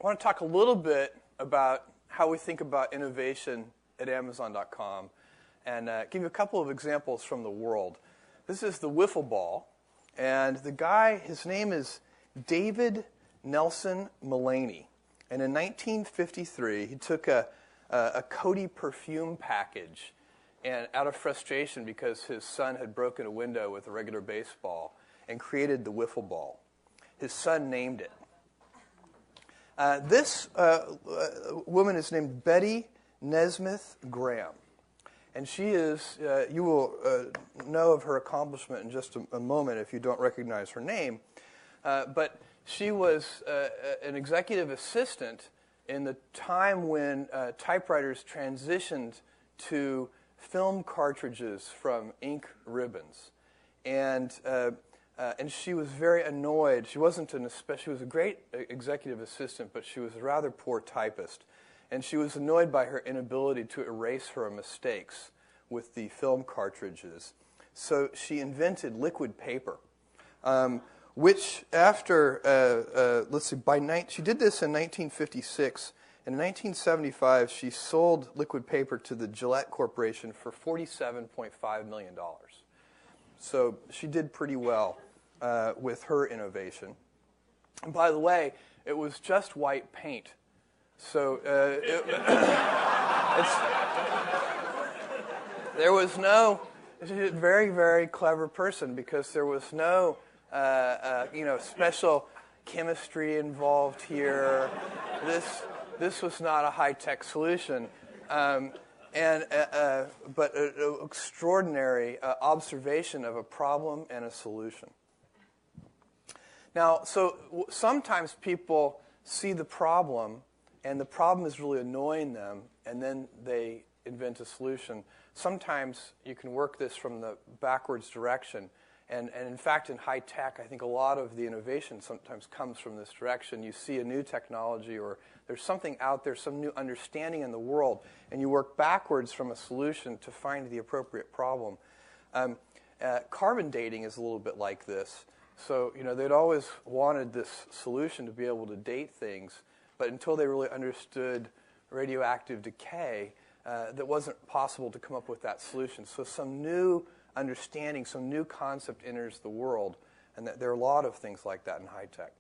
I want to talk a little bit about how we think about innovation at Amazon.com and give you a couple of examples from the world. This is the wiffle ball, and the guy, his name is David Nelson Mulaney. And in 1953, he took a Coty perfume package, and out of frustration because his son had broken a window with a regular baseball, and created the wiffle ball. His son named it. This woman is named Betty Nesmith Graham. And she is, you will know of her accomplishment in just a moment if you don't recognize her name. But she was an executive assistant in the time when typewriters transitioned to film cartridges from ink ribbons. And she was very annoyed. She was a great executive assistant, but she was a rather poor typist. And she was annoyed by her inability to erase her mistakes with the film cartridges. So she invented liquid paper, which after, she did this in 1956. And in 1975, she sold liquid paper to the Gillette Corporation for $47.5 million. So she did pretty well with her innovation. And by the way, it was just white paint. So there was no, she's a very, very clever person because there was no, special chemistry involved here. This was not a high-tech solution. But an extraordinary observation of a problem and a solution. Now, so sometimes people see the problem, and the problem is really annoying them, and then they invent a solution. Sometimes you can work this from the backwards direction. And in fact, in high tech, I think a lot of the innovation sometimes comes from this direction. You see a new technology, or there's something out there, some new understanding in the world, and you work backwards from a solution to find the appropriate problem. Carbon dating is a little bit like this. So, they'd always wanted this solution to be able to date things, but until they really understood radioactive decay, that wasn't possible to come up with that solution. So some new understanding, some new concept enters the world, and there are a lot of things like that in high tech.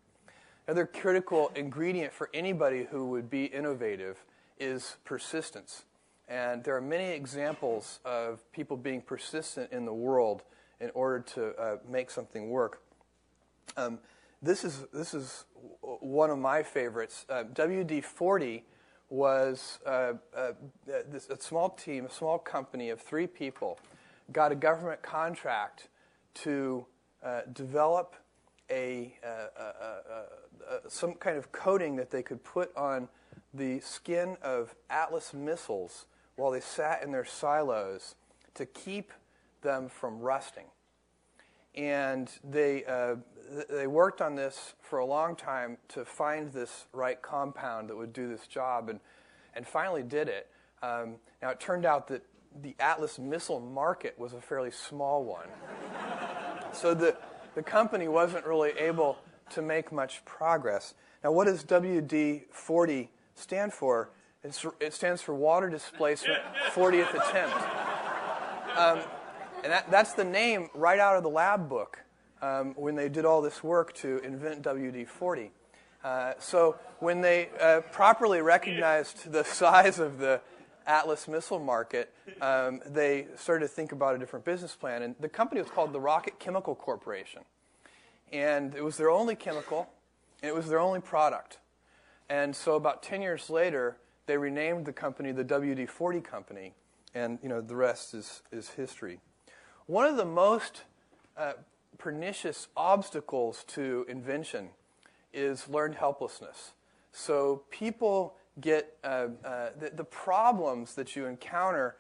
Another critical ingredient for anybody who would be innovative is persistence. And there are many examples of people being persistent in the world in order to make something work. This is one of my favorites. WD-40 was a small team, a small company of 3 people, got a government contract to develop some kind of coating that they could put on the skin of Atlas missiles while they sat in their silos to keep them from rusting. And they worked on this for a long time to find this right compound that would do this job, and finally did it. Now, it turned out that the Atlas missile market was a fairly small one. So the company wasn't really able to make much progress. Now, what does WD-40 stand for? It stands for Water Displacement 40th Attempt. And that's the name right out of the lab book when they did all this work to invent WD-40. So when they properly recognized the size of the Atlas missile market, they started to think about a different business plan. And the company was called the Rocket Chemical Corporation. And it was their only chemical, and it was their only product. And so about 10 years later, they renamed the company the WD-40 Company, and the rest is history. One of the most pernicious obstacles to invention is learned helplessness. So people get the problems that you encounter,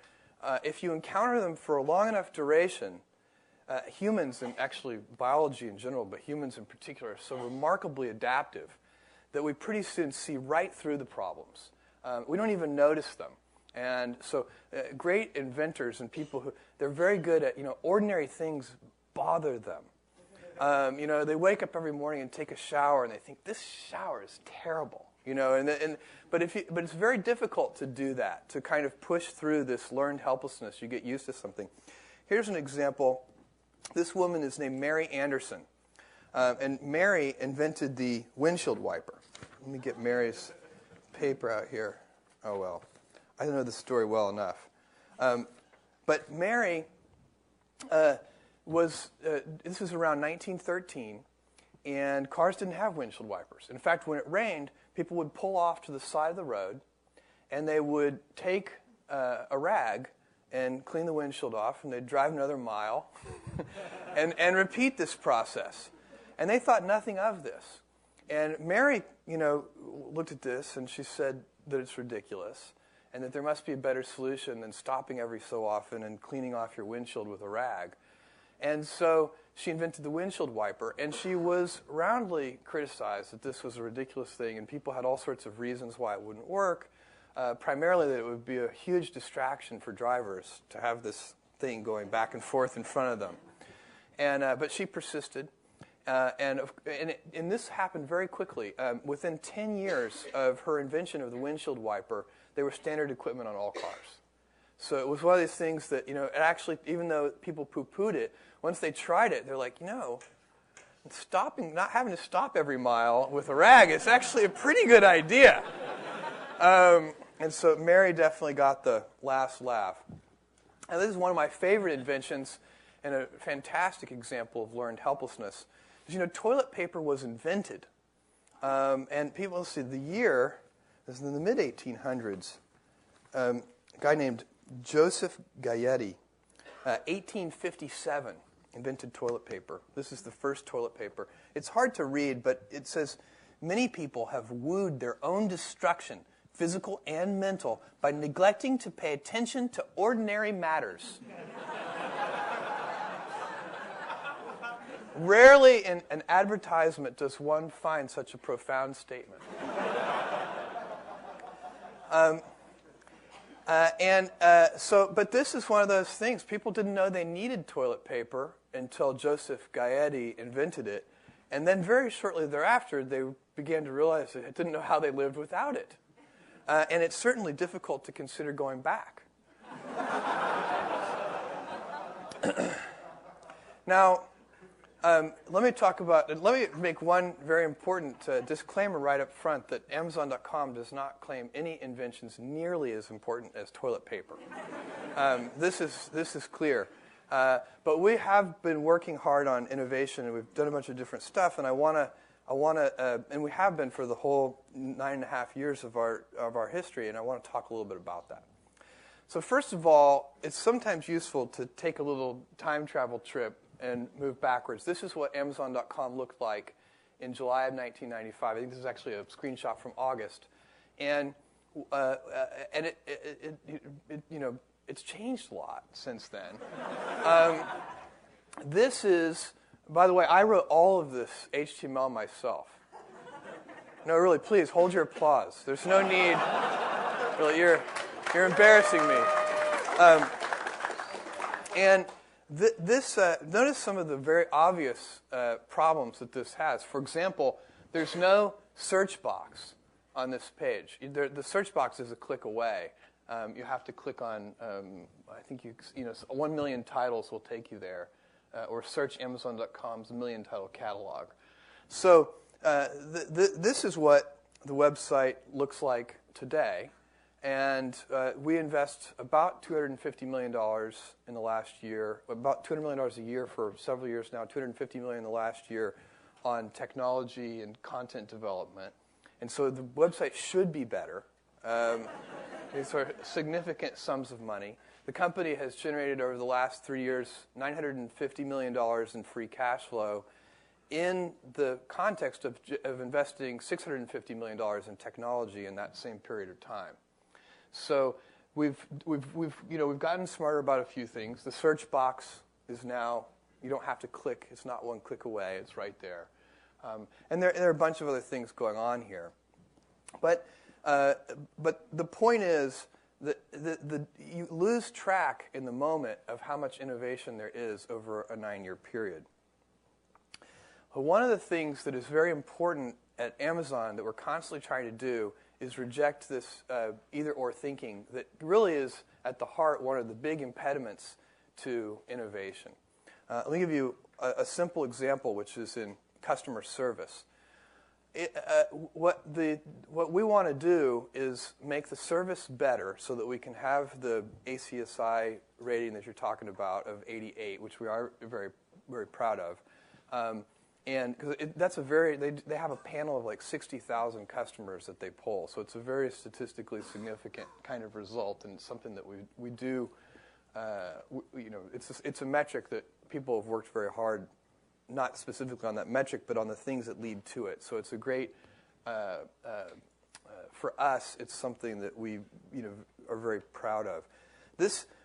if you encounter them for a long enough duration, humans, and actually biology in general, but humans in particular, are so remarkably adaptive that we pretty soon see right through the problems. We don't even notice them. And so great inventors and people who, they're very good at, ordinary things bother them. They wake up every morning and take a shower and they think, this shower is terrible. But it's very difficult to do that, to kind of push through this learned helplessness. You get used to something. Here's an example. This woman is named Mary Anderson, and Mary invented the windshield wiper. Let me get Mary's paper out here. Oh well, I don't know the story well enough. But Mary this was around 1913. And cars didn't have windshield wipers. In fact, when it rained, people would pull off to the side of the road, and they would take a rag and clean the windshield off, and they'd drive another mile and repeat this process. And they thought nothing of this. And Mary, looked at this, and she said that it's ridiculous, and that there must be a better solution than stopping every so often and cleaning off your windshield with a rag. And so she invented the windshield wiper, and she was roundly criticized that this was a ridiculous thing, and people had all sorts of reasons why it wouldn't work, primarily that it would be a huge distraction for drivers to have this thing going back and forth in front of them. But she persisted, and this happened very quickly. Within 10 years of her invention of the windshield wiper, they were standard equipment on all cars. So it was one of these things that, it actually, even though people poo-pooed it, once they tried it, they're like, not having to stop every mile with a rag is actually a pretty good idea. And so Mary definitely got the last laugh. And this is one of my favorite inventions and a fantastic example of learned helplessness. Because, toilet paper was invented. And people, let's see, the year, this is in the mid-1800s, a guy named Joseph Gayetti, 1857, invented toilet paper. This is the first toilet paper. It's hard to read, but it says, many people have wooed their own destruction, physical and mental, by neglecting to pay attention to ordinary matters. Rarely in an advertisement does one find such a profound statement. But this is one of those things. People didn't know they needed toilet paper until Joseph Gayetti invented it. And then very shortly thereafter, they began to realize they didn't know how they lived without it. And it's certainly difficult to consider going back. Now, let me make one very important disclaimer right up front that Amazon.com does not claim any inventions nearly as important as toilet paper. This is clear. But we have been working hard on innovation, and we've done a bunch of different stuff, and and we have been for the whole 9.5 years of our history, and I want to talk a little bit about that. So first of all, it's sometimes useful to take a little time travel trip and move backwards. This is what Amazon.com looked like in July of 1995. I think this is actually a screenshot from August, and it's changed a lot since then. This is, by the way, I wrote all of this HTML myself. No, really, please hold your applause. There's no need. Really, you're embarrassing me. Notice some of the very obvious problems that this has. For example, there's no search box on this page. The search box is a click away. You have to click on, I think 1 million titles will take you there, or search Amazon.com's million title catalog. So this is what the website looks like today. And we invest about $250 million in the last year, about $200 million a year for several years now, $250 million in the last year on technology and content development. And so the website should be better. These are significant sums of money. The company has generated over the last 3 years $950 million in free cash flow in the context of investing $650 million in technology in that same period of time. So we've gotten smarter about a few things. The search box is now, you don't have to click. It's not one click away. It's right there. And there are a bunch of other things going on here. But the point is that you lose track in the moment of how much innovation there is over a 9-year period. But one of the things that is very important at Amazon that we're constantly trying to do is reject this either-or thinking that really is, at the heart, one of the big impediments to innovation. Let me give you a simple example, which is in customer service. What we want to do is make the service better so that we can have the ACSI rating that you're talking about of 88, which we are very, very proud of. And because they have a panel of like 60,000 customers that they poll, so it's a very statistically significant kind of result, and it's something that we do. It's a metric that people have worked very hard, not specifically on that metric, but on the things that lead to it. So it's a great, for us, it's something that we are very proud of.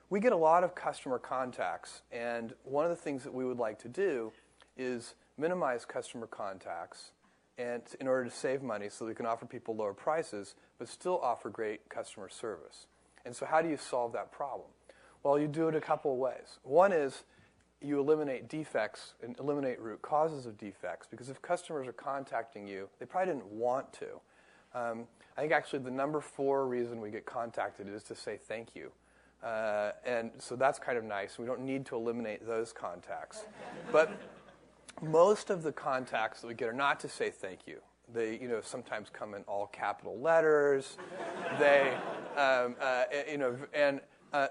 We get a lot of customer contacts, and one of the things that we would like to do is minimize customer contacts and in order to save money so we can offer people lower prices, but still offer great customer service. And so how do you solve that problem? Well, you do it a couple of ways. One is you eliminate defects and eliminate root causes of defects, because if customers are contacting you, they probably didn't want to. I think actually the number 4 reason we get contacted is to say thank you. And so that's kind of nice. We don't need to eliminate those contacts. But most of the contacts that we get are not to say thank you. They sometimes come in all capital letters.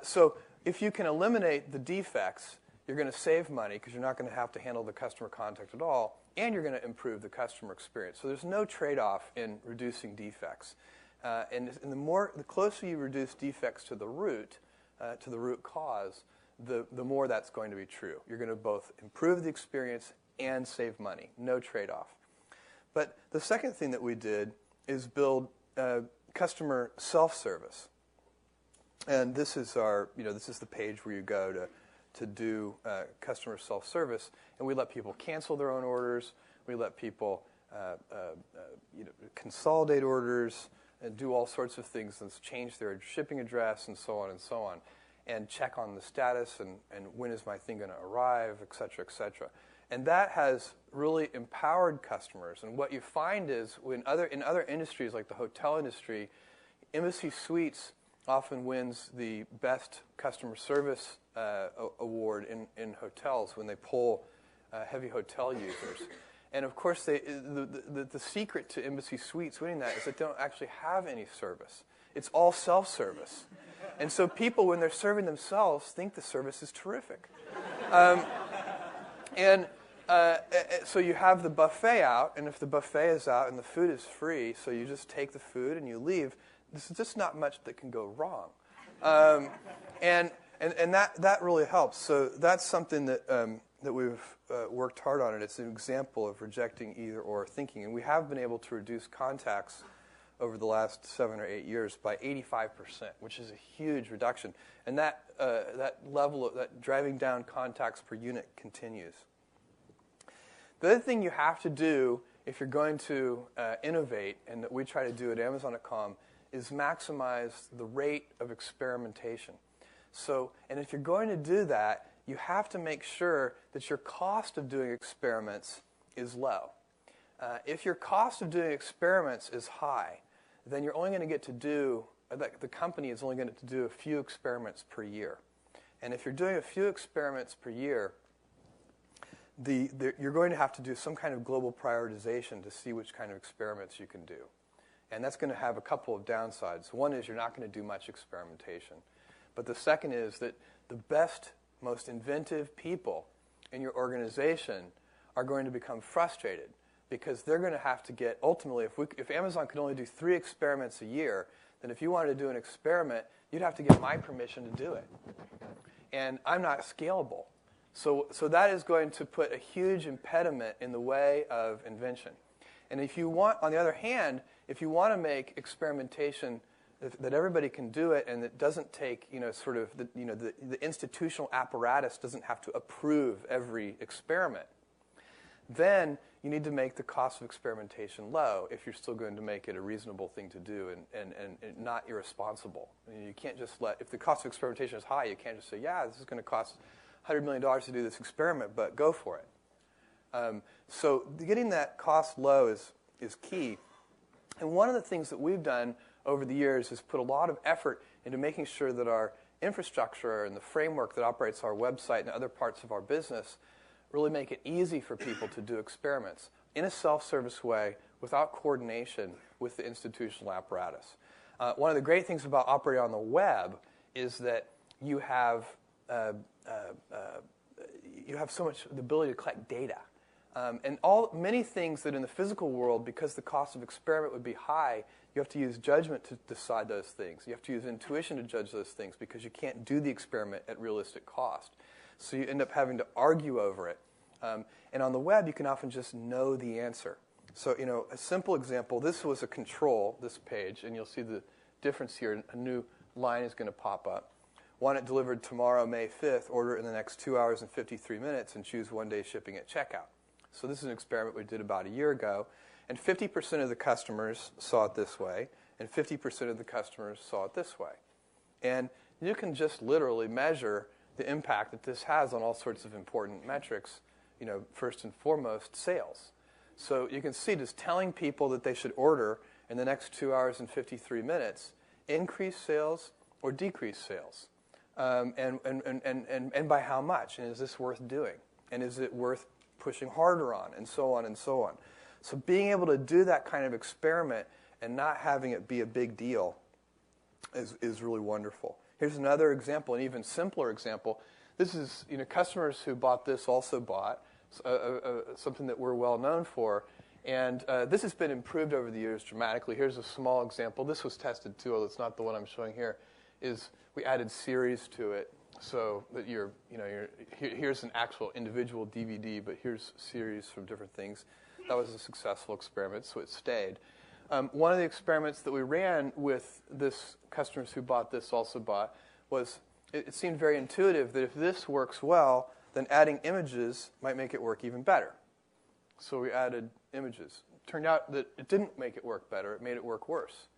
So if you can eliminate the defects, you're going to save money because you're not going to have to handle the customer contact at all, and you're going to improve the customer experience. So there's no trade-off in reducing defects. And the closer you reduce defects to the root cause, the more that's going to be true. You're going to both improve the experience and save money. No trade-off. But the second thing that we did is build customer self-service. And this is this is the page where you go to do customer self-service, and we let people cancel their own orders. We let people consolidate orders and do all sorts of things, and change their shipping address and so on, and check on the status and when is my thing going to arrive, et cetera, et cetera. And that has really empowered customers. And what you find is in other industries like the hotel industry, Embassy Suites often wins the best customer service award in hotels when they poll heavy hotel users. And of course, the secret to Embassy Suites winning that is that they don't actually have any service. It's all self-service. And so people, when they're serving themselves, think the service is terrific. So you have the buffet out, and if the buffet is out and the food is free, so you just take the food and you leave, there's just not much that can go wrong. And that really helps. So that's something that we've worked hard on, and it's an example of rejecting either-or thinking. And we have been able to reduce contacts over the last 7 or 8 years by 85%, which is a huge reduction. And that level of that driving down contacts per unit continues. The other thing you have to do if you're going to innovate, and that we try to do at Amazon.com, is maximize the rate of experimentation. So, and if you're going to do that, you have to make sure that your cost of doing experiments is low. If your cost of doing experiments is high, then you're only going to get to do, the company is only going to do a few experiments per year. And if you're doing a few experiments per year, you're going to have to do some kind of global prioritization to see which kind of experiments you can do. And that's going to have a couple of downsides. One is you're not going to do much experimentation. But the second is that the best, most inventive people in your organization are going to become frustrated because they're going to have to get, ultimately, if Amazon could only do 3 experiments a year, then if you wanted to do an experiment, you'd have to get my permission to do it. And I'm not scalable. So that is going to put a huge impediment in the way of invention. And if you want, on the other hand, if you want to make experimentation that everybody can do it and that doesn't take, the institutional apparatus doesn't have to approve every experiment, then you need to make the cost of experimentation low if you're still going to make it a reasonable thing to do and not irresponsible. I mean, you can't just if the cost of experimentation is high, you can't just say, yeah, this is going to cost $100 million to do this experiment, but go for it. So getting that cost low is key. And one of the things that we've done over the years is put a lot of effort into making sure that our infrastructure and the framework that operates our website and other parts of our business really make it easy for people to do experiments in a self-service way without coordination with the institutional apparatus. One of the great things about operating on the web is that you have so much the ability to collect data. And many things that in the physical world, because the cost of experiment would be high, you have to use judgment to decide those things. You have to use intuition to judge those things because you can't do the experiment at realistic cost. So you end up having to argue over it. And on the web, you can often just know the answer. So, a simple example, this was a control, this page, and you'll see the difference here. A new line is going to pop up. Want it delivered tomorrow, May 5th, order in the next 2 hours and 53 minutes, and choose one-day shipping at checkout. So this is an experiment we did about a year ago, and 50% of the customers saw it this way, and 50% of the customers saw it this way. And you can just literally measure the impact that this has on all sorts of important metrics, first and foremost, sales. So you can see just telling people that they should order in the next 2 hours and 53 minutes increase sales or decrease sales. And by how much? And is this worth doing? And is it worth pushing harder on? And so on and so on. So being able to do that kind of experiment and not having it be a big deal is really wonderful. Here's another example, an even simpler example. This is, customers who bought this also bought something that we're well known for. And this has been improved over the years dramatically. Here's a small example. This was tested too, although it's not the one I'm showing here. Is we added series to it so that here's an actual individual DVD, but here's series from different things. That was a successful experiment, so it stayed. One of the experiments that we ran with this customers who bought this also bought was it seemed very intuitive that if this works well, then adding images might make it work even better. So we added images. Turned out that it didn't make it work better. It made it work worse.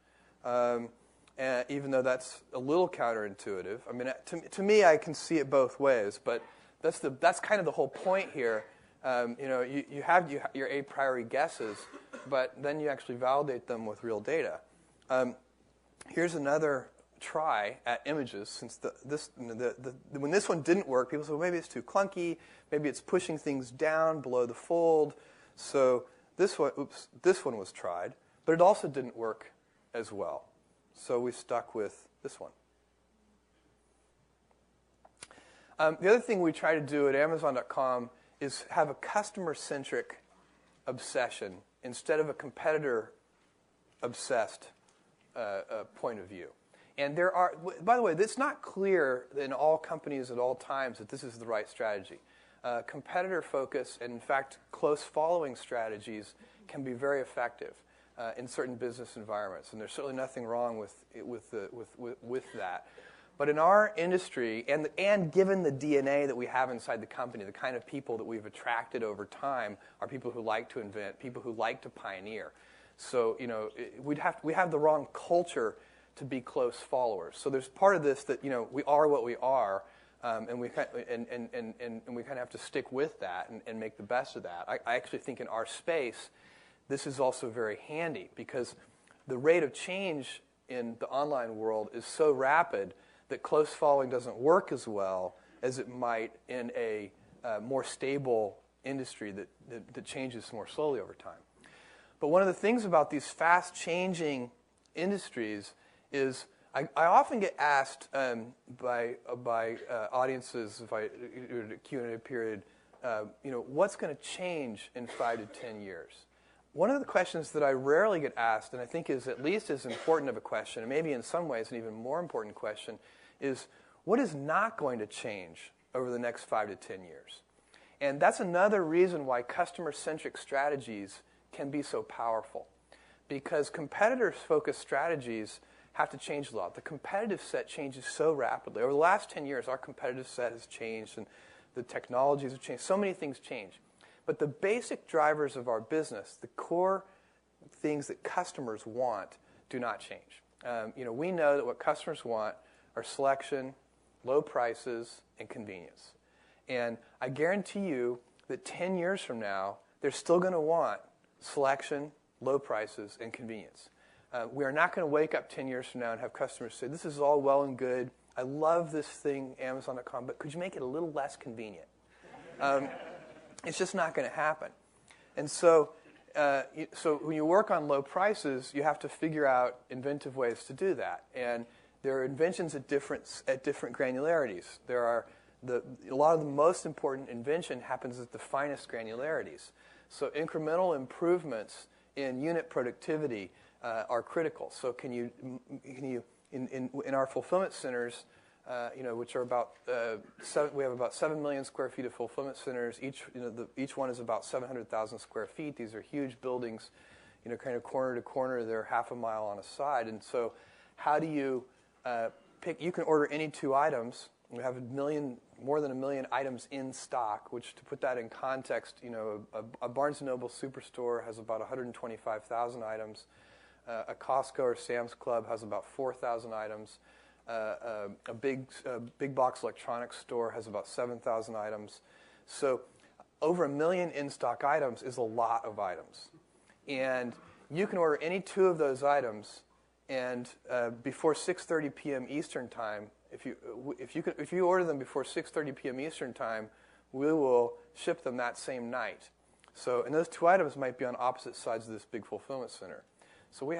And even though that's a little counterintuitive. I mean, to me, I can see it both ways, but that's kind of the whole point here. You have your a priori guesses, but then you actually validate them with real data. Here's another try at images. Since when this one didn't work, people said, well, maybe it's too clunky, maybe it's pushing things down below the fold. So this one was tried, but it also didn't work as well. So we stuck with this one. The other thing we try to do at Amazon.com is have a customer-centric obsession instead of a competitor-obsessed point of view. And by the way, it's not clear in all companies at all times that this is the right strategy. Competitor focus and, in fact, close following strategies can be very effective in certain business environments, and there's certainly nothing wrong with that. But in our industry, and given the DNA that we have inside the company, the kind of people that we've attracted over time are people who like to invent, people who like to pioneer. So we have the wrong culture to be close followers. So there's part of this that we are what we are, and we kind of have to stick with that and make the best of that. I actually think in our space, this is also very handy because the rate of change in the online world is so rapid that close following doesn't work as well as it might in a more stable industry that changes more slowly over time. But one of the things about these fast-changing industries is I often get asked by audiences, if I do a Q&A period, what's going to change in 5 to 10 years? One of the questions that I rarely get asked, and I think is at least as important of a question, and maybe in some ways an even more important question, is what is not going to change over the next 5 to 10 years? And that's another reason why customer-centric strategies can be so powerful. Because competitor-focused strategies have to change a lot. The competitive set changes so rapidly. Over the last 10 years, our competitive set has changed, and the technologies have changed. So many things change. But the basic drivers of our business, the core things that customers want, do not change. We know that what customers want are selection, low prices, and convenience. And I guarantee you that 10 years from now, they're still going to want selection, low prices, and convenience. We are not going to wake up 10 years from now and have customers say, this is all well and good. I love this thing, Amazon.com, but could you make it a little less convenient? It's just not going to happen. And so when you work on low prices, you have to figure out inventive ways to do that. And there are inventions at different granularities. A lot of the most important invention happens at the finest granularities. So incremental improvements in unit productivity are critical. So in our fulfillment centers, which are about we have about 7 million square feet of fulfillment centers. Each one is about 700,000 square feet. These are huge buildings, kind of corner to corner. They're half a mile on a side. And so, how do you pick? You can order any 2 items. We have more than 1 million items in stock. Which, to put that in context, a Barnes & Noble superstore has about 125,000 items. A Costco or Sam's Club has about 4,000 items. A big box electronics store has about 7,000 items. So over 1 million in-stock items is a lot of items. And you can order any 2 of those items, and before 6:30 p.m. Eastern Time, if you order them before 6:30 p.m. Eastern Time, we will ship them that same night. So, and those 2 items might be on opposite sides of this big fulfillment center. So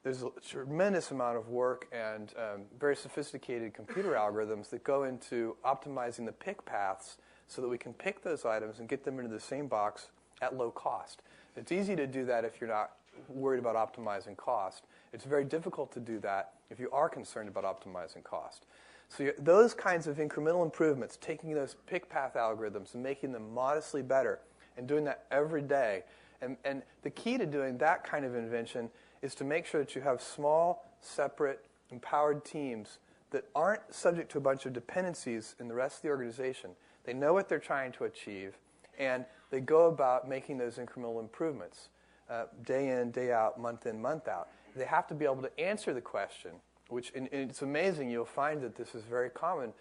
there's a tremendous amount of work and very sophisticated computer algorithms that go into optimizing the pick paths so that we can pick those items and get them into the same box at low cost. It's easy to do that if you're not worried about optimizing cost. It's very difficult to do that if you are concerned about optimizing cost. So those kinds of incremental improvements, taking those pick path algorithms and making them modestly better and doing that every day. And the key to doing that kind of invention is to make sure that you have small, separate, empowered teams that aren't subject to a bunch of dependencies in the rest of the organization. They know what they're trying to achieve, and they go about making those incremental improvements day in, day out, month in, month out. They have to be able to answer the question, which and it's amazing. You'll find that this is very common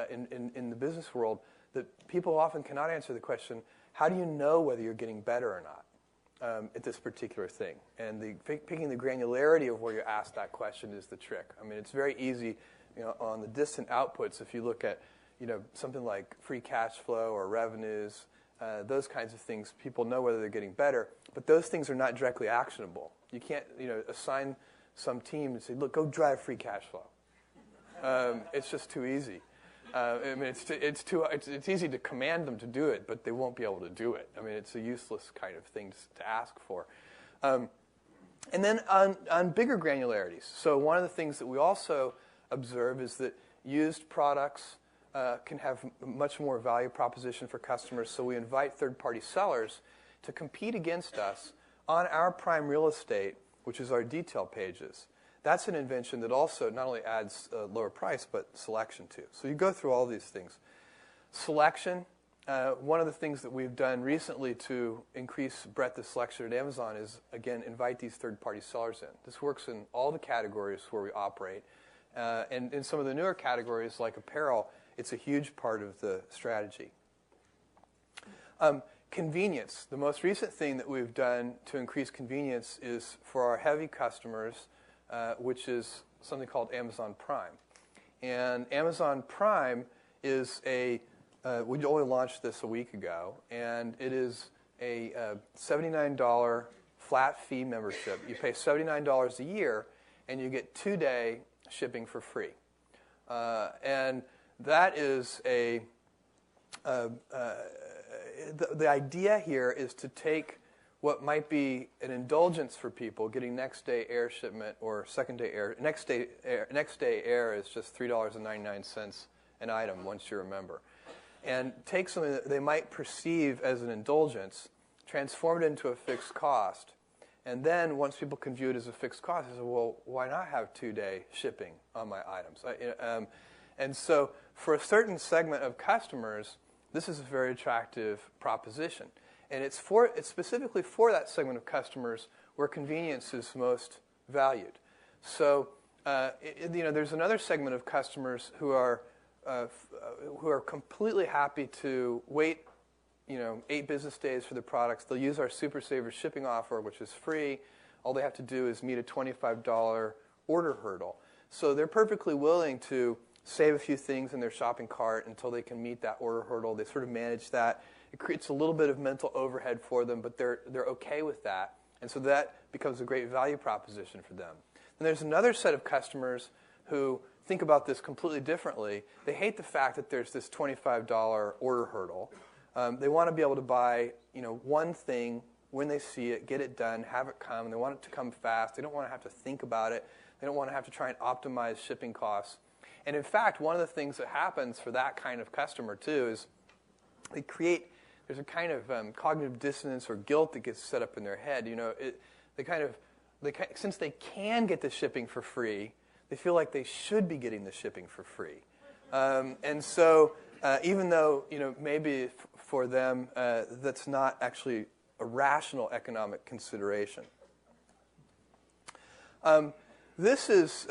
in the business world, that people often cannot answer the question, how do you know whether you're getting better or not? At this particular thing. And picking the granularity of where you ask that question is the trick. I mean, it's very easy, on the distant outputs, if you look at, something like free cash flow or revenues, those kinds of things, people know whether they're getting better, but those things are not directly actionable. You can't, assign some team and say, look, go drive free cash flow. It's just too easy. I mean, it's easy to command them to do it, but they won't be able to do it. I mean, it's a useless kind of thing to ask for. And then on bigger granularities. So one of the things that we also observe is that used products can have much more value proposition for customers. So we invite third-party sellers to compete against us on our prime real estate, which is our detail pages. That's an invention that also not only adds lower price, but selection too. So you go through all these things. Selection, one of the things that we've done recently to increase breadth of selection at Amazon is, again, invite these third-party sellers in. This works in all the categories where we operate. And in some of the newer categories, like apparel, it's a huge part of the strategy. Convenience. The most recent thing that we've done to increase convenience is for our heavy customers, which is something called Amazon Prime. And Amazon Prime is we only launched this a week ago, and it is a $79 flat fee membership. You pay $79 a year, and you get 2-day shipping for free. And that is the idea here is to take what might be an indulgence for people, getting next day air shipment or second day air. Next day air is just $3.99 an item once you're a member. And take something that they might perceive as an indulgence, transform it into a fixed cost, and then once people can view it as a fixed cost, they say, well, why not have 2-day shipping on my items? And so for a certain segment of customers, this is a very attractive proposition. And it's specifically for that segment of customers where convenience is most valued. So there's another segment of customers who are completely happy to wait 8 business days for the products. They'll use our Super Saver shipping offer, which is free. All they have to do is meet a $25 order hurdle. So they're perfectly willing to save a few things in their shopping cart until they can meet that order hurdle. They sort of manage that. It creates a little bit of mental overhead for them, but they're okay with that. And so that becomes a great value proposition for them. And there's another set of customers who think about this completely differently. They hate the fact that there's this $25 order hurdle. They want to be able to buy, one thing when they see it, get it done, have it come. They want it to come fast. They don't want to have to think about it. They don't want to have to try and optimize shipping costs. And in fact, one of the things that happens for that kind of customer too is there's a kind of cognitive dissonance or guilt that gets set up in their head. Since they can get the shipping for free, they feel like they should be getting the shipping for free. And so even though maybe for them that's not actually a rational economic consideration. This is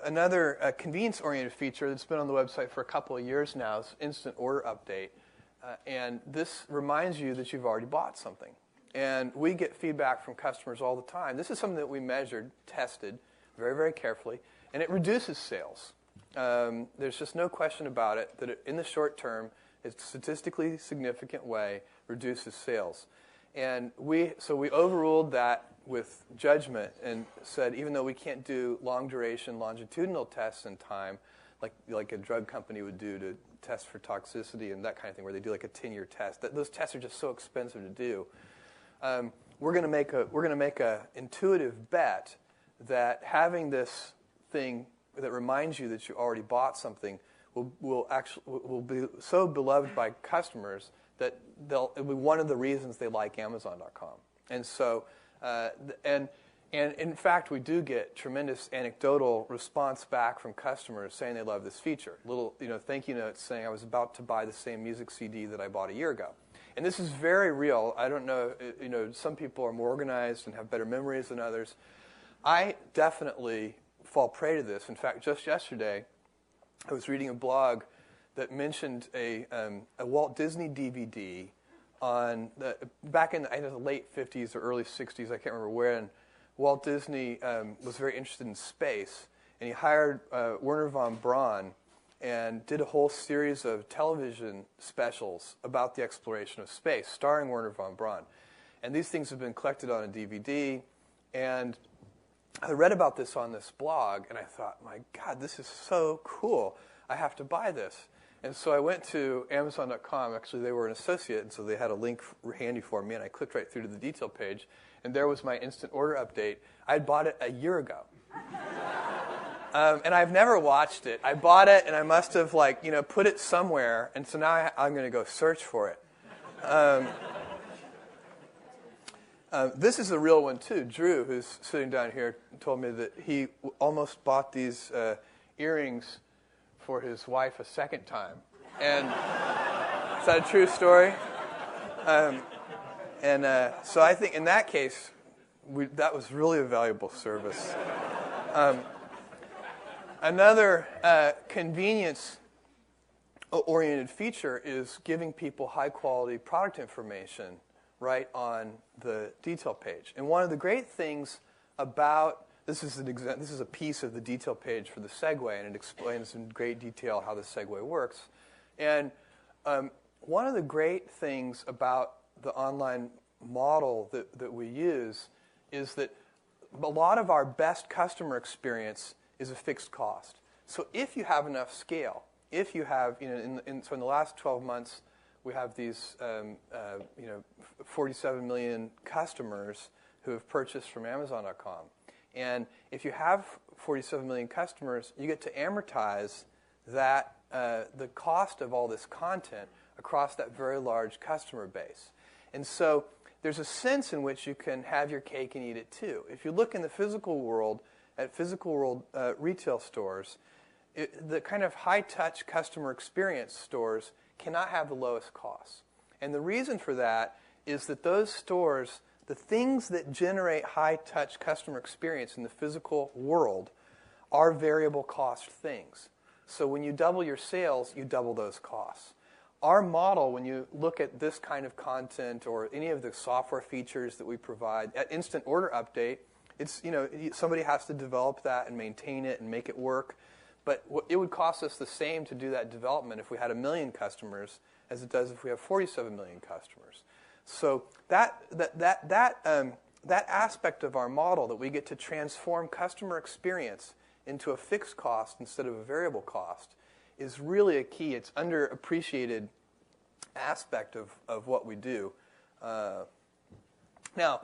another convenience-oriented feature that's been on the website for a couple of years now. It's Instant Order Update. And this reminds you that you've already bought something. And we get feedback from customers all the time. This is something that we measured, tested very, very carefully, and it reduces sales. There's just no question about it that in the short term, it's a statistically significant way reduces sales. And so we overruled that with judgment and said, even though we can't do long-duration longitudinal tests in time, like a drug company would do to test for toxicity and that kind of thing, where they do like a 10-year test. Those tests are just so expensive to do. We're going to make a intuitive bet that having this thing that reminds you that you already bought something will be so beloved by customers that it'll be one of the reasons they like Amazon.com. And so, and in fact, we do get tremendous anecdotal response back from customers saying they love this feature. Little, thank you notes saying I was about to buy the same music CD that I bought a year ago. And this is very real. I don't know, some people are more organized and have better memories than others. I definitely fall prey to this. In fact, just yesterday, I was reading a blog that mentioned a Walt Disney DVD back in the late 50s or early 60s, I can't remember when. Walt Disney was very interested in space, and he hired Werner von Braun and did a whole series of television specials about the exploration of space, starring Werner von Braun. And these things have been collected on a DVD, and I read about this on this blog, and I thought, my God, this is so cool. I have to buy this. And so I went to Amazon.com. Actually, they were an associate, and so they had a link handy for me, and I clicked right through to the detail page, and there was my instant order update. I had bought it a year ago. And I've never watched it. I bought it, and I must have, put it somewhere, and so now I'm going to go search for it. This is a real one, too. Drew, who's sitting down here, told me that he almost bought these earrings for his wife a second time. And is that a true story? So I think in that case, that was really a valuable service. Another convenience-oriented feature is giving people high-quality product information right on the detail page. And one of the great things about this is a piece of the detail page for the Segway, and it explains in great detail how the Segway works. And one of the great things about the online model that we use is that a lot of our best customer experience is a fixed cost. So if you have enough scale, if you have, so in the last 12 months, we have these 47 million customers who have purchased from Amazon.com. And if you have 47 million customers, you get to amortize that the cost of all this content across that very large customer base. And so there's a sense in which you can have your cake and eat it too. If you look in the physical world, at physical world retail stores, the kind of high-touch customer experience stores cannot have the lowest costs. And the reason for that is that those stores, the things that generate high-touch customer experience in the physical world are variable cost things. So when you double your sales, you double those costs. our model, when you look at this kind of content or any of the software features that we provide, at instant order update, it's, somebody has to develop that and maintain it and make it work. But it would cost us the same to do that development if we had 1 million customers as it does if we have 47 million customers. So that aspect of our model, that we get to transform customer experience into a fixed cost instead of a variable cost, is really a key. It's underappreciated aspect of what we do. Now,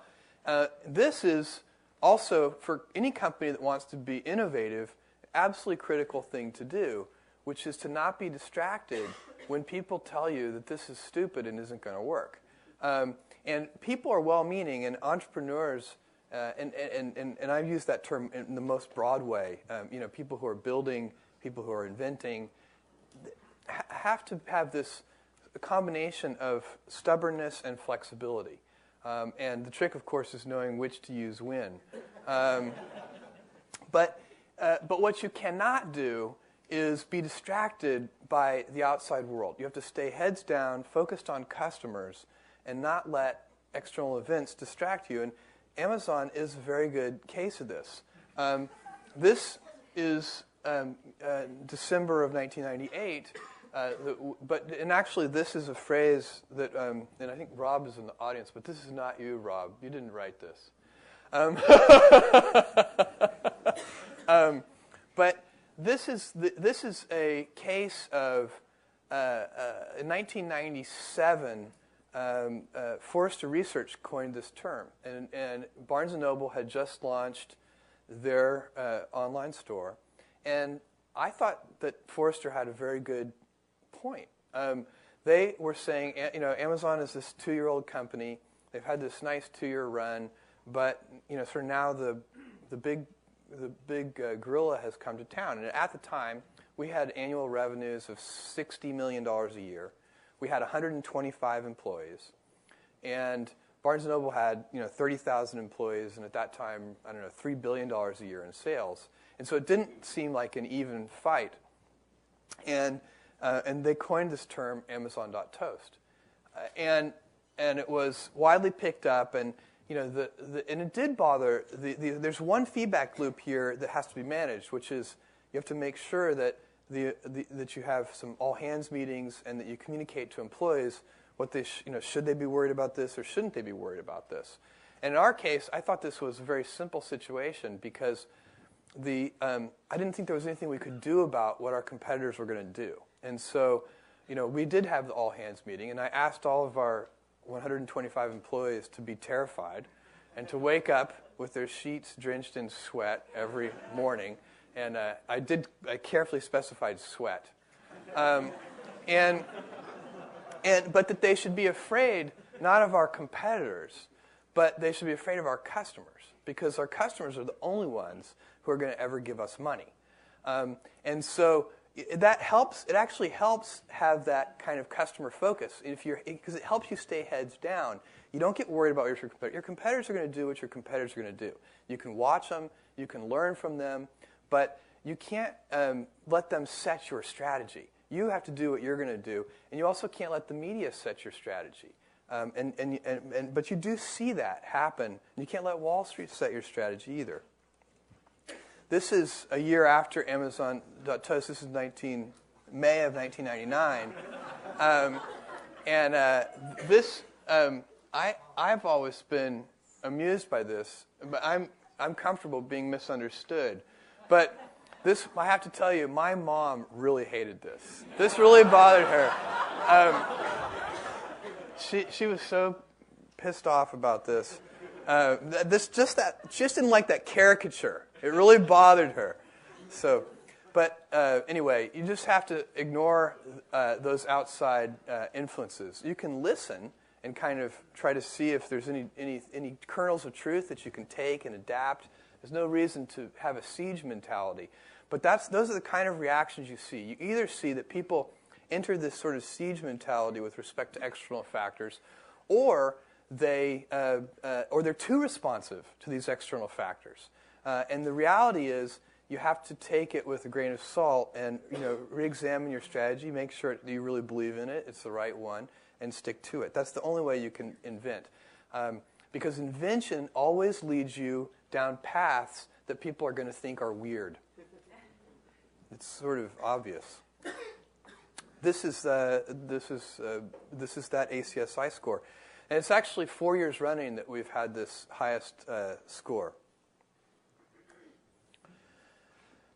this is also, for any company that wants to be innovative, absolutely critical thing to do, which is to not be distracted when people tell you that this is stupid and isn't going to work. And people are well-meaning, and entrepreneurs, and I've used that term in the most broad way, people who are building, people who are inventing, have to have this combination of stubbornness and flexibility. And the trick, of course, is knowing which to use when. But what you cannot do is be distracted by the outside world. You have to stay heads down, focused on customers, and not let external events distract you. And Amazon is a very good case of this. This is December of 1998. And actually, this is a phrase that, and I think Rob is in the audience, but this is not you, Rob. You didn't write this. But this is a case of, in 1997, Forrester Research coined this term. And Barnes & Noble had just launched their online store. And I thought that Forrester had a very good point. They were saying, Amazon is this 2-year-old company. They've had this nice 2-year run, but sort of now the big gorilla has come to town. And at the time, we had annual revenues of $60 million a year. We had 125 employees, and Barnes & Noble had 30,000 employees, and at that time, I don't know, $3 billion a year in sales. And so it didn't seem like an even fight. And they coined this term Amazon.toast. And it was widely picked up, and and it did bother. There's one feedback loop here that has to be managed, which is you have to make sure that that you have some all hands meetings and that you communicate to employees what they should they be worried about this or shouldn't they be worried about this. And in our case, I thought this was a very simple situation because I didn't think there was anything we could do about what our competitors were going to do. And so, we did have the all hands meeting, and I asked all of our 125 employees to be terrified and to wake up with their sheets drenched in sweat every morning. And I carefully specified sweat. But that they should be afraid not of our competitors, but they should be afraid of our customers, because our customers are the only ones who are going to ever give us money. And so that helps. It actually helps have that kind of customer focus because it helps you stay heads down. You don't get worried about what your competitors. Your competitors are going to do what your competitors are going to do. You can watch them. You can learn from them. But you can't let them set your strategy. You have to do what you're going to do, and you also can't let the media set your strategy. But you do see that happen. You can't let Wall Street set your strategy either. This is a year after Amazon.toast. This is May of 1999, I've always been amused by this, but I'm comfortable being misunderstood. But this, I have to tell you, my mom really hated this. This really bothered her. She was so pissed off about this. She just didn't like that caricature. It really bothered her. So, but anyway, you just have to ignore those outside influences. You can listen and kind of try to see if there's any kernels of truth that you can take and adapt. There's no reason to have a siege mentality. But those are the kind of reactions you see. You either see that people enter this sort of siege mentality with respect to external factors, or they're too responsive to these external factors. And the reality is, you have to take it with a grain of salt and re-examine your strategy, make sure that you really believe in it, it's the right one, and stick to it. That's the only way you can invent. Because invention always leads you down paths that people are going to think are weird. It's sort of obvious. This is that ACSI score. And it's actually 4 years running that we've had this highest score.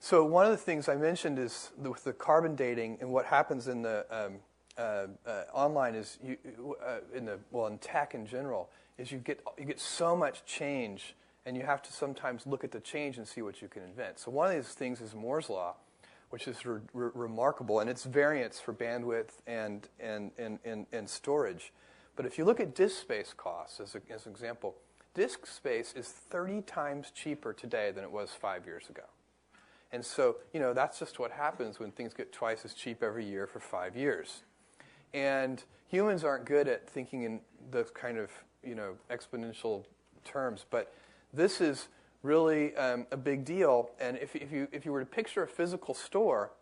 So one of the things I mentioned is with the carbon dating and what happens in the online is in tech in general is you get so much change, and you have to sometimes look at the change and see what you can invent. So one of these things is Moore's law, which is remarkable, and its variance for bandwidth and storage. But if you look at disk space costs as an example, disk space is 30 times cheaper today than it was 5 years ago. And so, that's just what happens when things get twice as cheap every year for 5 years. And humans aren't good at thinking in those kind of, exponential terms. But this is really a big deal. And if you were to picture a physical store,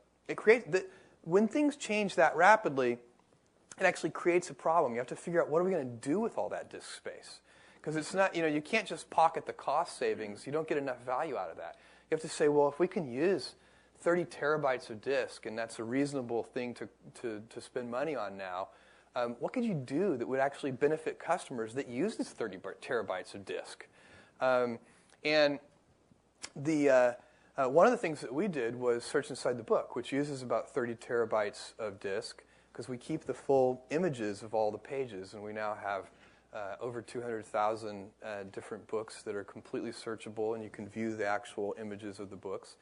when things change that rapidly, it actually creates a problem. You have to figure out what are we going to do with all that disk space. Because it's not, you can't just pocket the cost savings. You don't get enough value out of that. You have to say, well, if we can use 30 terabytes of disk, and that's a reasonable thing to spend money on now, what could you do that would actually benefit customers that use this 30 terabytes of disk? And one of the things that we did was Search Inside the Book, which uses about 30 terabytes of disk, because we keep the full images of all the pages, and we now have over 200,000 different books that are completely searchable, and you can view the actual images of the books.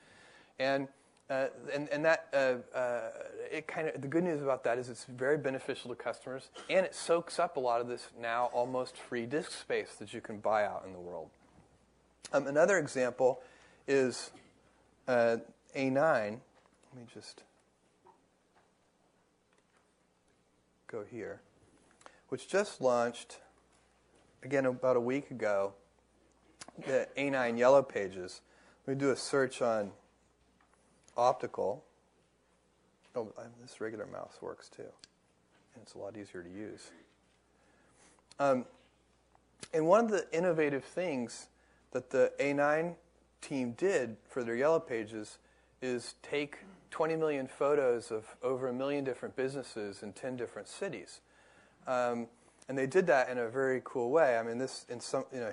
And that the good news about that is it's very beneficial to customers, and it soaks up a lot of this now almost free disk space that you can buy out in the world. Another example is A9. Let me just go here, which just launched, again, about a week ago, the A9 Yellow Pages. We do a search on optical. Oh, this regular mouse works too, and it's a lot easier to use. And one of the innovative things that the A9 team did for their Yellow Pages is take 20 million photos of over 1 million different businesses in 10 different cities. And they did that in a very cool way. I mean,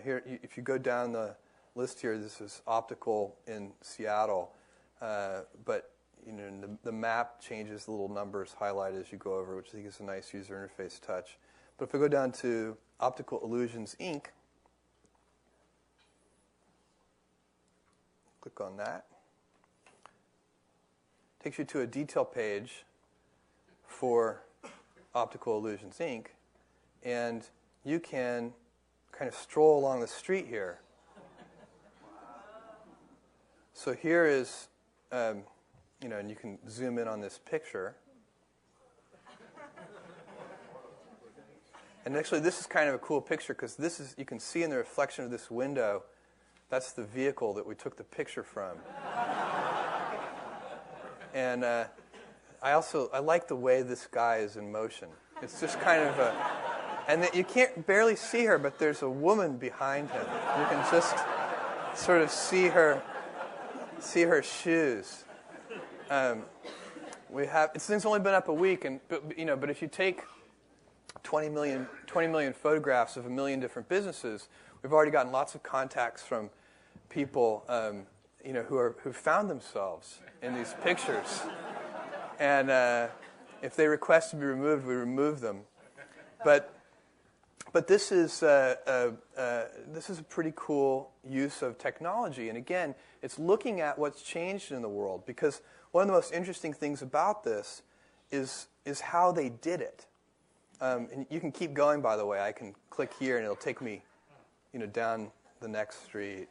here, if you go down the list here, this is optical in Seattle, but the map changes, the little numbers highlight as you go over, which I think is a nice user interface touch. But if we go down to Optical Illusions Inc., click on that. Takes you to a detail page for Optical Illusions Inc., and you can kind of stroll along the street here. So here is, and you can zoom in on this picture. And actually, this is kind of a cool picture because you can see in the reflection of this window, that's the vehicle that we took the picture from. And I like the way this guy is in motion. It's just kind of and you can't barely see her, but there's a woman behind him. You can just sort of see her shoes. This thing's only been up a week, but if you take 20 million photographs of 1 million different businesses, we've already gotten lots of contacts from people who found themselves in these pictures. And if they request to be removed, we remove them. But this is a pretty cool use of technology. And again, it's looking at what's changed in the world, because one of the most interesting things about this is how they did it. And you can keep going, by the way. I can click here, and it'll take me down the next street.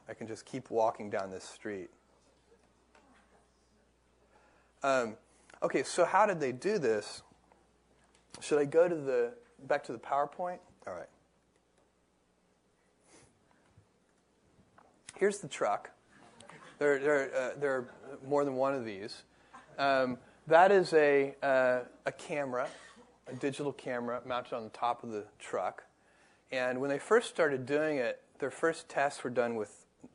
I can just keep walking down this street. Okay, so how did they do this? Should I go back to the PowerPoint? All right. Here's the truck. There are more than one of these. That is a camera, a digital camera mounted on the top of the truck. And when they first started doing it, their first tests were done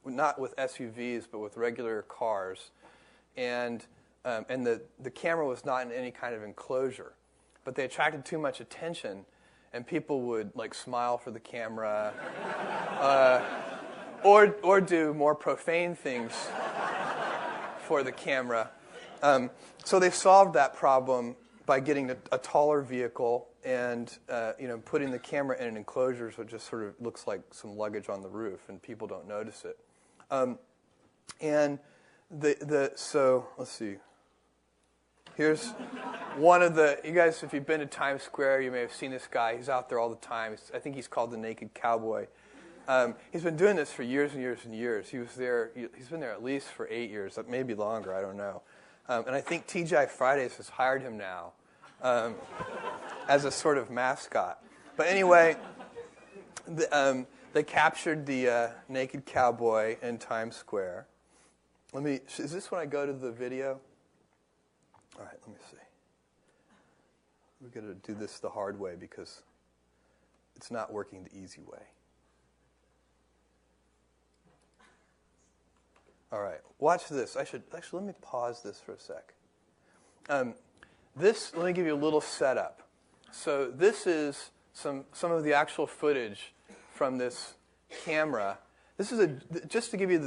not with SUVs, but with regular cars. And the camera was not in any kind of enclosure. But they attracted too much attention, and people would like smile for the camera, or do more profane things for the camera. So they solved that problem by getting a taller vehicle and putting the camera in an enclosure so it just sort of looks like some luggage on the roof, and people don't notice it. So let's see. Here's one of you guys, if you've been to Times Square, you may have seen this guy. He's out there all the time. I think he's called the Naked Cowboy. He's been doing this for years and years and years. He's been there at least for 8 years, maybe longer, I don't know. And I think TGI Fridays has hired him now as a sort of mascot. But anyway, they captured the Naked Cowboy in Times Square. Is this when I go to the video? All right, let me see. We've got to do this the hard way because it's not working the easy way. All right, watch this. Let me pause this for a sec. Let me give you a little setup. So this is some of the actual footage from this camera. This is just to give you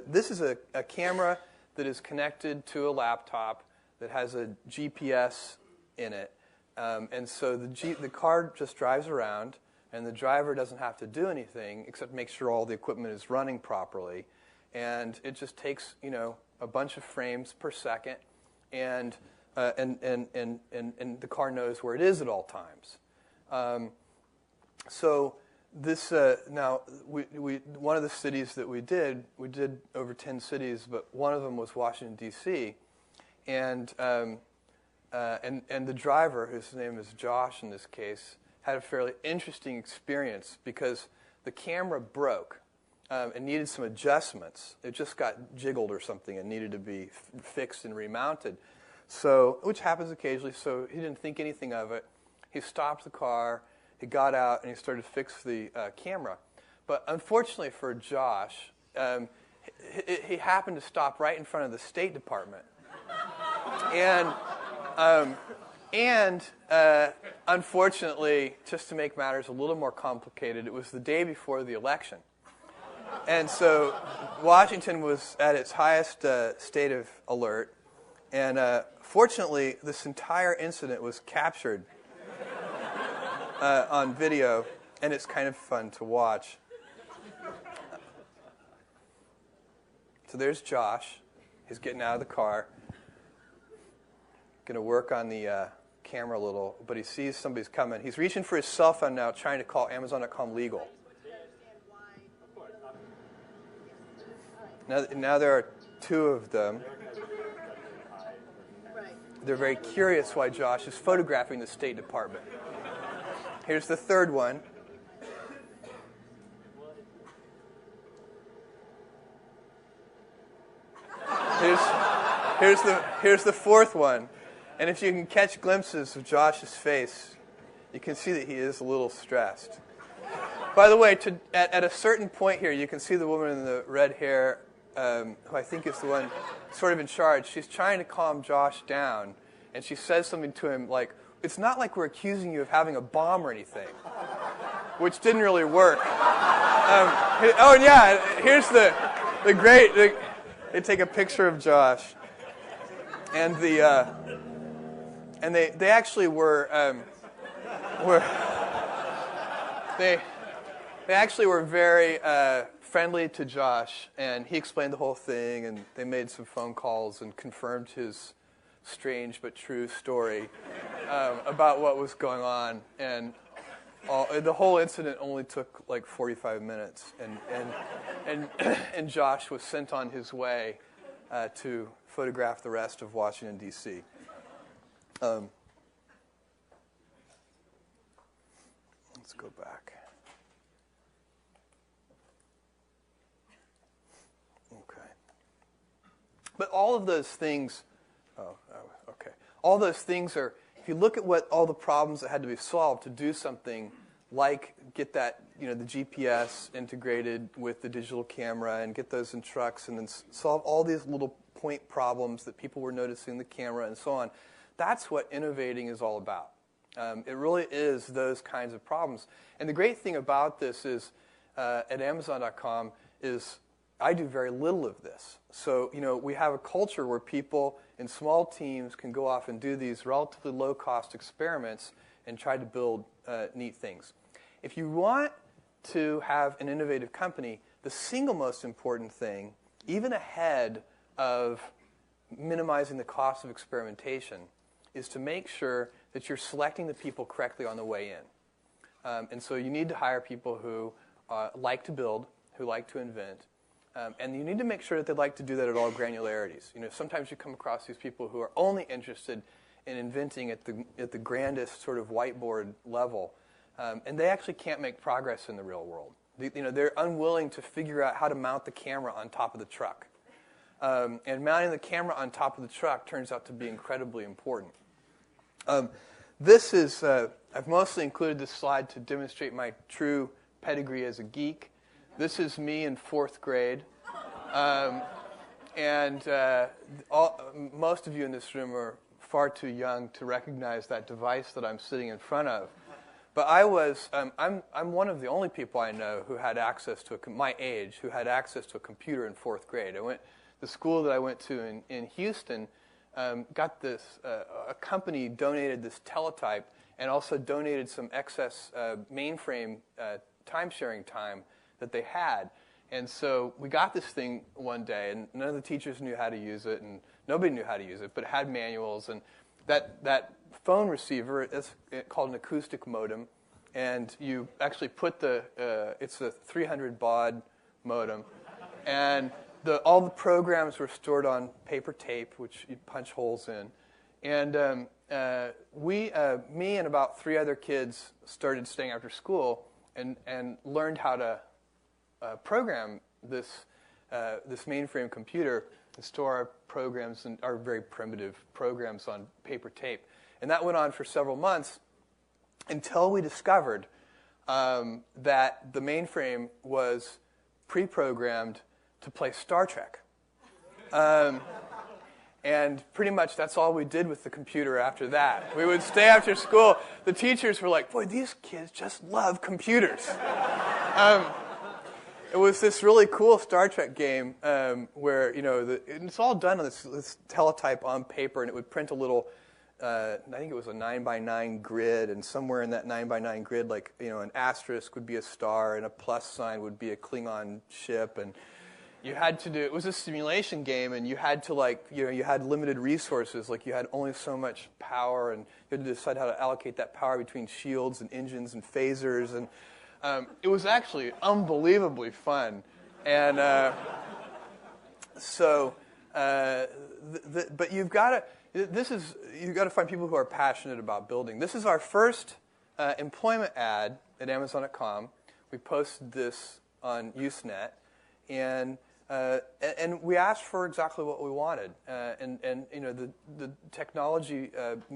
this is a camera that is connected to a laptop that has a GPS in it. And so the car just drives around, and the driver doesn't have to do anything except make sure all the equipment is running properly. And it just takes, a bunch of frames per second, and the car knows where it is at all times. So this now one of the cities that we did over 10 cities, but one of them was Washington D.C. And the driver, whose name is Josh in this case, had a fairly interesting experience because the camera broke. It needed some adjustments. It just got jiggled or something and needed to be fixed and remounted. So, which happens occasionally, so he didn't think anything of it. He stopped the car, he got out, and he started to fix the camera. But unfortunately for Josh, he happened to stop right in front of the State Department. And unfortunately, just to make matters a little more complicated, it was the day before the election. And so Washington was at its highest state of alert. And fortunately, this entire incident was captured on video, and it's kind of fun to watch. So there's Josh. He's getting out of the car. Going to work on the camera a little, but he sees somebody's coming. He's reaching for his cell phone now, trying to call Amazon.com legal. Now there are two of them. They're very curious why Josh is photographing the State Department. Here's the third one. Here's the fourth one. And if you can catch glimpses of Josh's face, you can see that he is a little stressed. By the way, at a certain point here, you can see the woman in the red hair, who I think is the one sort of in charge. She's trying to calm Josh down, and she says something to him like, "It's not like we're accusing you of having a bomb or anything," which didn't really work. And yeah, here's the great. They take a picture of Josh, and they actually they actually were very friendly to Josh, and he explained the whole thing, and they made some phone calls and confirmed his strange but true story about what was going on. And the whole incident only took like 45 minutes, and Josh was sent on his way to photograph the rest of Washington, D.C. Let's go back. Okay. But all of those things, okay. All those things are, if you look at what all the problems that had to be solved to do something like get that, the GPS integrated with the digital camera and get those in trucks and then solve all these little point problems that people were noticing in the camera and so on, that's what innovating is all about. It really is those kinds of problems. And the great thing about this is, at Amazon.com, is I do very little of this. So, we have a culture where people in small teams can go off and do these relatively low-cost experiments and try to build neat things. If you want to have an innovative company, the single most important thing, even ahead of minimizing the cost of experimentation, is to make sure that you're selecting the people correctly on the way in. And so you need to hire people who like to build, who like to invent, and you need to make sure that they like to do that at all granularities. Sometimes you come across these people who are only interested in inventing at the grandest sort of whiteboard level, and they actually can't make progress in the real world. They're unwilling to figure out how to mount the camera on top of the truck. And mounting the camera on top of the truck turns out to be incredibly important. This is, I've mostly included this slide to demonstrate my true pedigree as a geek. This is me in 4th grade. Most of you in this room are far too young to recognize that device that I'm sitting in front of. But I'm one of the only people I know who had access to, my age, who had access to a computer in 4th grade. The school that I went to in Houston got this, a company donated this teletype and also donated some excess mainframe time-sharing time that they had. And so we got this thing one day, and none of the teachers knew how to use it, and nobody knew how to use it, but it had manuals. And that phone receiver is called an acoustic modem, and you actually put it's a 300 baud modem, and all the programs were stored on paper tape, which you'd punch holes in. And me and about 3 other kids started staying after school and learned how to program this mainframe computer and store our programs and our very primitive programs on paper tape. And that went on for several months until we discovered that the mainframe was pre-programmed to play Star Trek. And pretty much that's all we did with the computer after that. We would stay after school. The teachers were like, boy, these kids just love computers. It was this really cool Star Trek game where, it's all done on this teletype on paper, and it would print a little, I think it was a 9x9 grid, and somewhere in that 9x9 grid, an asterisk would be a star, and a plus sign would be a Klingon ship, and you had to it was a simulation game, and you had to you had limited resources, you had only so much power, and you had to decide how to allocate that power between shields and engines and phasers, and it was actually unbelievably fun. And but you've got to find people who are passionate about building. This is our first employment ad at Amazon.com. We posted this on Usenet, and we asked for exactly what we wanted. The technology,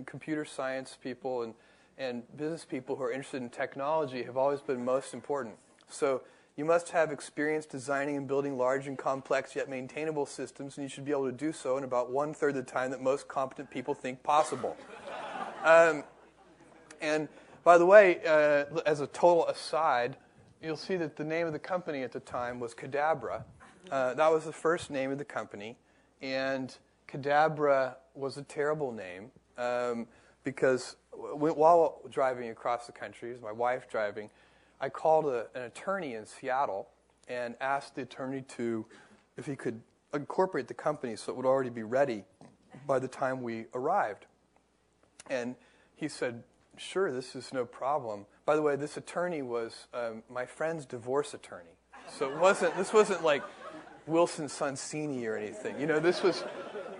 computer science people, and business people who are interested in technology have always been most important. So you must have experience designing and building large and complex yet maintainable systems, and you should be able to do so in about 1/3 of the time that most competent people think possible. And by the way, as a total aside, you'll see that the name of the company at the time was Cadabra. That was the first name of the company, and Cadabra was a terrible name because while driving across the country, as my wife driving, I called an attorney in Seattle and asked the attorney if he could incorporate the company so it would already be ready by the time we arrived. And he said, sure, this is no problem. By the way, this attorney was my friend's divorce attorney. So this wasn't like Wilson Sonsini or anything. This was,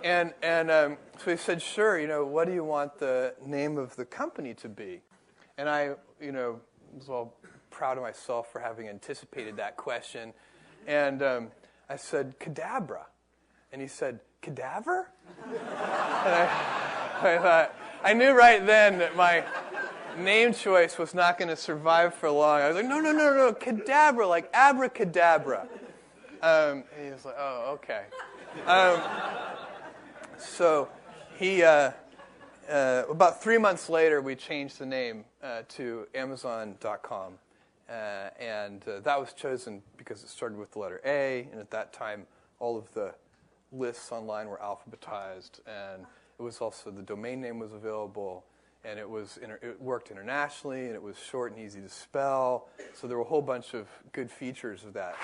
so he said, sure, what do you want the name of the company to be? And I, was all proud of myself for having anticipated that question. And I said, Cadabra. And he said, cadaver? And I thought, I knew right then that my name choice was not going to survive for long. I was like, no, cadaver, like abracadabra. And he was like, oh, okay. So he, about 3 months later, we changed the name to Amazon.com. And that was chosen because it started with the letter A, and at that time, all of the lists online were alphabetized, and it was also, the domain name was available, and it worked internationally, and it was short and easy to spell, so there were a whole bunch of good features of that.